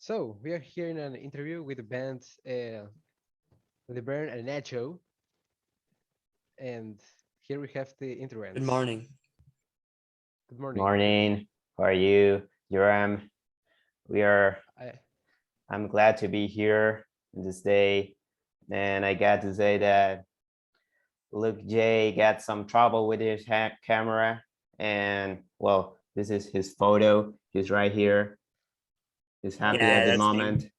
So we are here in an interview with the band, with the band and Nacho, and here we have the Good interns. morning. Good morning. Morning. How are you, Jerome? We are. I, I'm glad to be here this day, and I got to say that Luke J got some trouble with his camera, and well, this is his photo. He's right here. He's happy Yeah, at the that's me. moment. he seems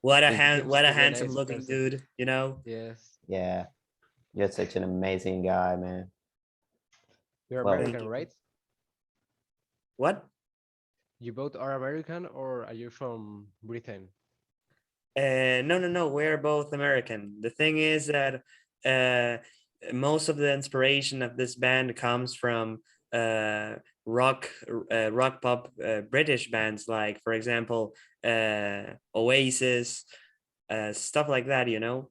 What a to be a handsome nice looking person. dude, you know? Yes, Yeah, you're such an amazing guy, man. you're Well, Thank American, you. right? What? You both are American, or are you from Britain? No. We're both American. The thing is that uh, most of the inspiration of this band comes from uh, rock pop British bands, like, for example, Oasis, stuff like that, you know?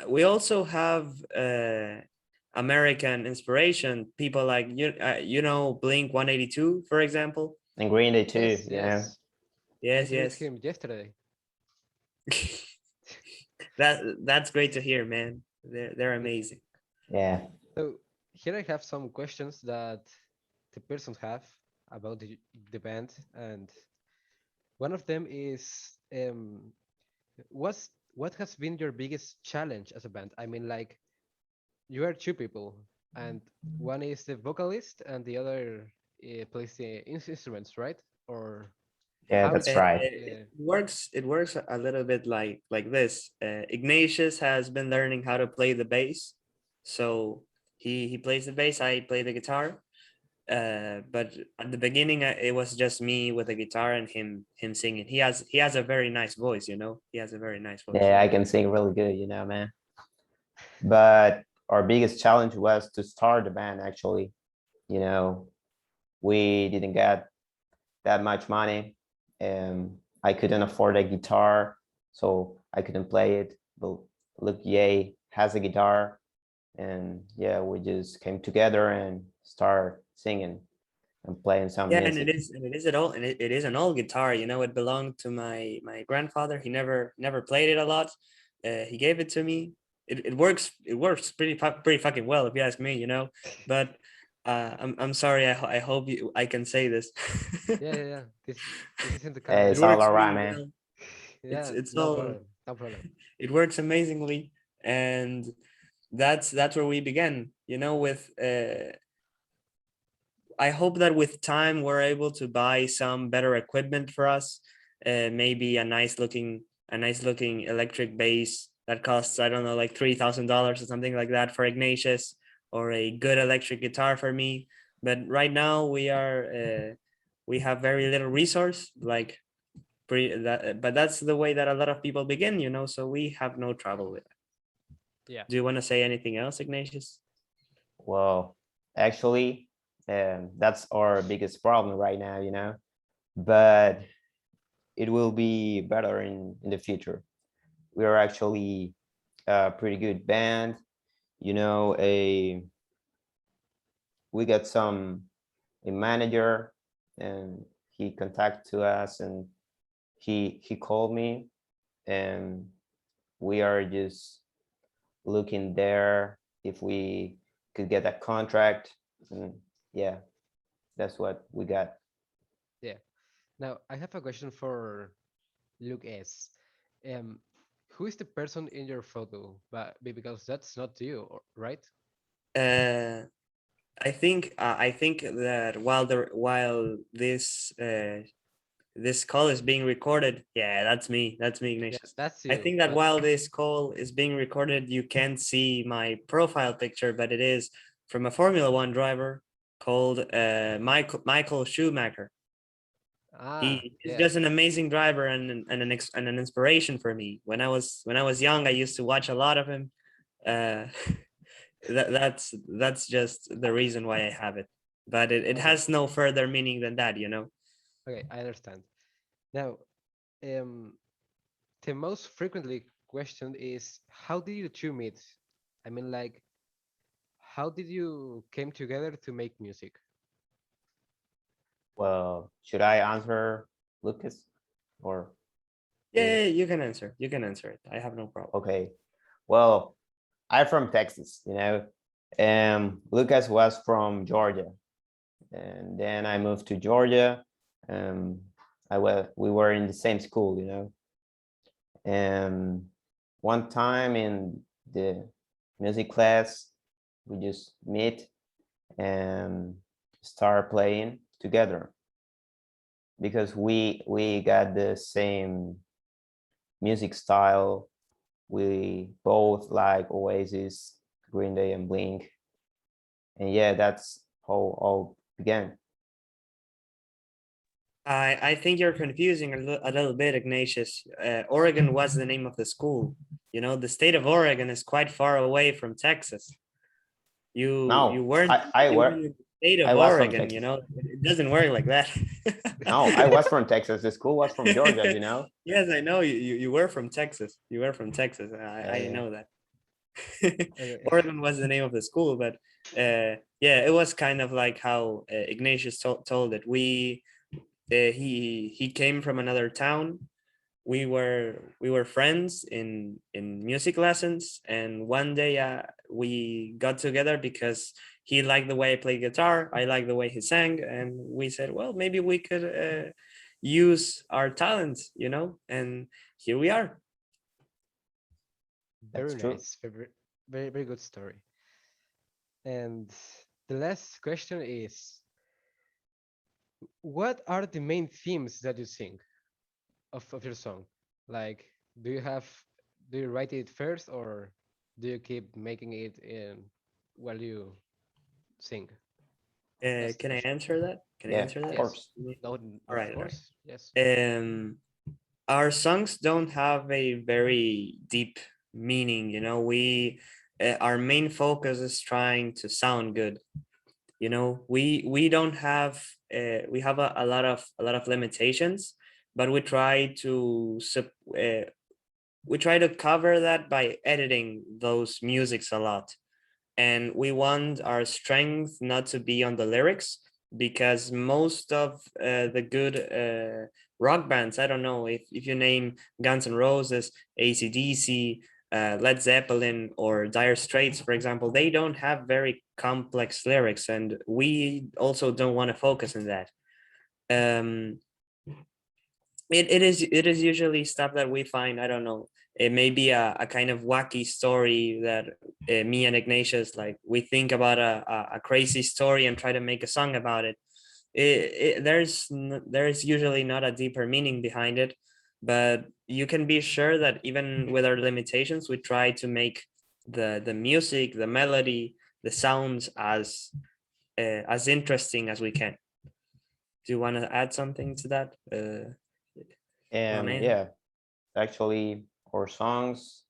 We also have American inspiration, people like, you know, Blink 182, for example. and Green Day too. Yes, You know. yes. I Yes, met yes. him yesterday. That's great to hear, man. They're amazing. Yeah. So here I have some questions that the persons have about the band, and one of them is, what has been your biggest challenge as a band? I mean, like, you are two people, and one is the vocalist, and the other plays the instruments, right? Or Yeah, how that's it's right. It works. It works a little bit like this. Ignatius has been learning how to play the bass, so he plays the bass. I play the guitar. But at the beginning, it was just me with the guitar and him singing. He has a very nice voice, you know. He has a very nice voice. Yeah, I can sing really good, man. But our biggest challenge was to start the band actually. You know, we didn't get that much money, and I couldn't afford a guitar, so I couldn't play it. But look, Ye has a guitar, and yeah, we just came together and start singing and playing some Yeah, and music. it is an old guitar. You know, it belonged to my grandfather. He never played it a lot. He gave it to me. It works pretty fucking well, if you ask me. You know, but I'm sorry. I hope I can say this. yeah, yeah, yeah. This isn't the Hey, It camera. it's all works alright, really man. well. Yeah, It's no all problem, no problem. it works amazingly, and that's where we began. You know, with I hope that with time we're able to buy some better equipment for us. Maybe a nice looking electric bass that costs, I don't know, like $3,000 or something like that for Ignatius, or a good electric guitar for me. But right now we have very little resource, like but that's the way that a lot of people begin, you know. So we have no trouble with it. Yeah. Do you want to say anything else, Ignatius? Well, actually, that's our biggest problem right now, but it will be better in the future. We are actually a pretty good band, a we got a manager, and he contacted to us, and he called me, and we are just looking there if we could get a contract, and yeah, that's what we got. Yeah. Now I have a question for Luke S. Um, who is the person in your photo? But because that's not you, right? uh I think that while this call is being recorded, yeah, that's me, Yeah, Ignatius. that's I you. think that But while this call is being recorded, you can't see my profile picture, but it is from a Formula One driver called Michael Schumacher. He's yeah, just an amazing driver and an inspiration for me. When I was young, I used to watch a lot of him. Uh, that's just the reason why I have it. But it okay, has no further meaning than that, you know. okay, I understand. Now, um, the most frequently questioned is, how did you two meet? I mean, like, how did you came together to make music? Well, should I answer, Lucas, or Yeah, you can answer. You can answer it. I have no problem. Okay. Well, I'm from Texas, you know. Lucas was from Georgia, and then I moved to Georgia. Um, we were in the same school, you know. And one time in the music class, we just meet and start playing together because we got the same music style. We both like Oasis, Green Day, and Blink, and yeah, that's how all began. I think you're confusing a little bit, Ignatius. Oregon was the name of the school. You know, the state of Oregon is quite far away from Texas. You No, weren't I you were weren't in the state I of was from Oregon. You Texas. know, it doesn't work like that. No, I was from Texas. The school was from Georgia, you know. Yes, I know you were from Texas. You were from Texas. I Yeah. know that. Okay. Oregon was the name of the school, but yeah, it was kind of like how Ignatius told it. He came from another town. We were friends in music lessons, and one day we got together because he liked the way I played guitar. I liked the way he sang, and we said, well, maybe we could use our talents, you know. And here we are. That's Very true. nice. Very, very, very good story. And the last question is, what are the main themes that you sing of your song? Like, do you have, do you write it first or do you keep making it in while you sing? That's the Can I question. answer that? Can I Yeah, answer of that? Yes. course. No, All of right, all right. course. Yes. Our songs don't have a very deep meaning, you know. Our main focus is trying to sound good. You know, we don't have we have a lot of limitations, but we try to cover that by editing those musics a lot. And we want our strength not to be on the lyrics, because most of the good rock bands, I don't know if you name Guns N' Roses, AC/DC, Led Zeppelin, or Dire Straits, for example, they don't have very complex lyrics, and we also don't want to focus on that. um, it is usually stuff that we find, I don't know, it may be a kind of wacky story that me and Ignatius, like, we think about a crazy story and try to make a song about it. There's usually not a deeper meaning behind it, but you can be sure that even with our limitations, we try to make the music, the melody, the sounds as interesting as we can. Do you want to add something to that, And Ronnie? yeah, actually, our songs,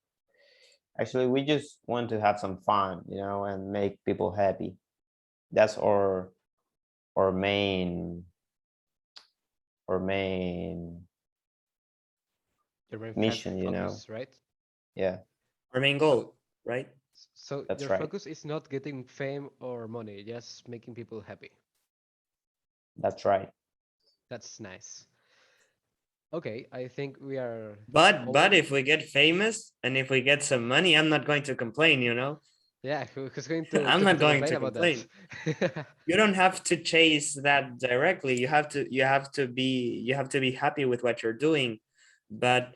actually, we just want to have some fun, you know, and make people happy. That's our main Your main mission, you know. focus, right? Yeah, Our main So, goal, right? so that's your right. focus is not getting fame or money, just making people happy. That's right. That's nice. Okay, I think we are But over. if we get famous and if we get some money, I'm not going to complain, you know. Yeah, who's going I'm to, not to going complain to about that? complain. You don't have to chase that directly. You have to be happy with what you're doing. But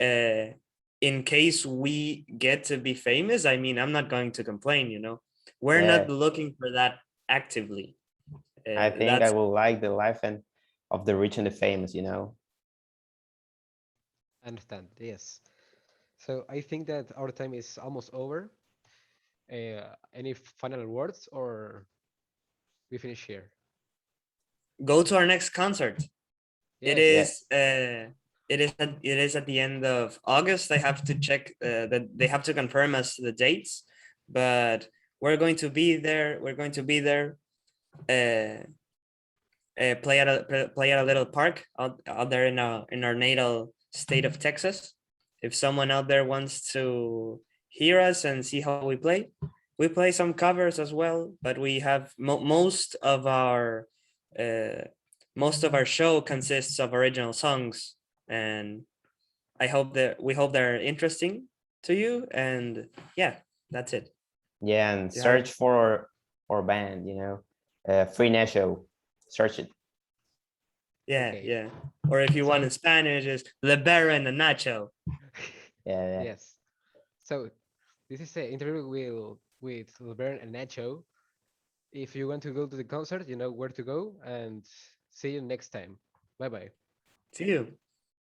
in case we get to be famous, I mean, I'm not going to complain, you know. We're not Yeah, looking for that actively. I think I That's will like the life and of the rich and the famous, you know. I understand. Yes. So I think that our time is almost over. Any final words or we finish here? Go to our next concert. It Yes. Yeah, is at the end of August. I have to check that they have to confirm us the dates, but we're going to be there. We're going to be there. Uh, play at a little park out there in our natal state of Texas. If someone out there wants to hear us and see how we play some covers as well. But we have uh, most of our show consists of original songs, and we hope they're interesting to you, and yeah, that's it. Yeah, and Yeah. search for our band, Free Nacho. Search it. Yeah, Okay. yeah. Or if you So want in Spanish, is Le Baron and Nacho. Yeah, yeah. yes. So this is an interview with Laverne and Nacho. If you want to go to the concert, you know where to go, and see you next time. Bye bye. See you.